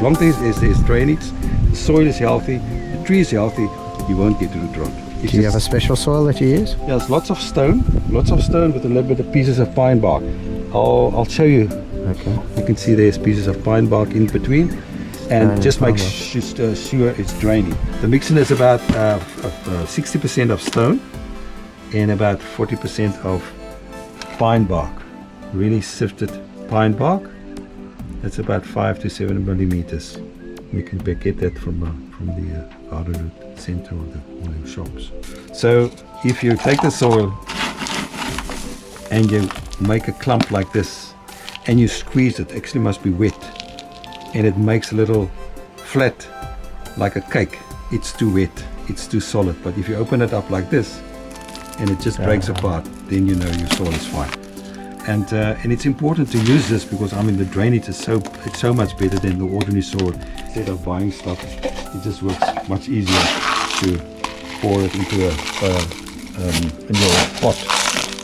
as long as there's drainage, the soil is healthy, the tree is healthy, you won't get root rot. Do you have a special soil that you use? Yes, lots of stone with a little bit of pieces of pine bark. I'll show you. Okay. You can see there's pieces of pine bark in between, and just make sure it's draining. The mixing is about 60% of stone and about 40% of pine bark, really sifted pine bark. That's about 5 to 7 millimeters. You can get that from the garden root center or the shops. So if you take the soil and you make a clump like this and you squeeze it, actually must be wet, and it makes a little flat like a cake. It's too wet, it's too solid. But if you open it up like this and it just breaks apart, then you know your soil is fine. And it's important to use this because I mean the drainage is so much better than the ordinary soil. Instead of buying stuff, it just works much easier to pour it into in your pot,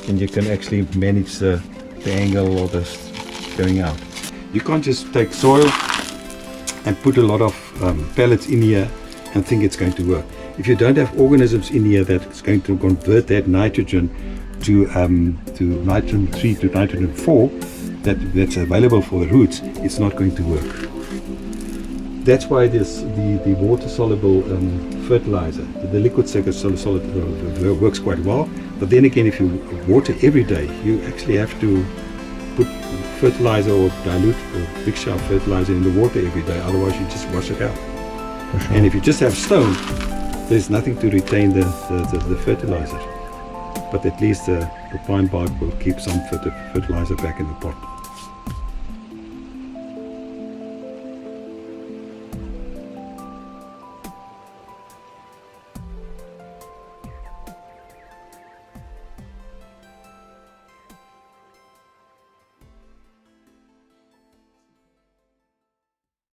and you can actually manage the angle or the going out. You can't just take soil and put a lot of pellets in here and think it's going to work. If you don't have organisms in here that's going to convert that nitrogen to nitrogen 3 to nitrogen 4 that's available for the roots, it's not going to work. That's why the water soluble fertilizer, the liquid solid works quite well. But then again, if you water every day, you actually have to put fertilizer or dilute or mixture of fertilizer in the water every day, otherwise you just wash it out. Sure. And if you just have stone, there's nothing to retain the fertilizer. But at least the pine bark will keep some fertilizer back in the pot.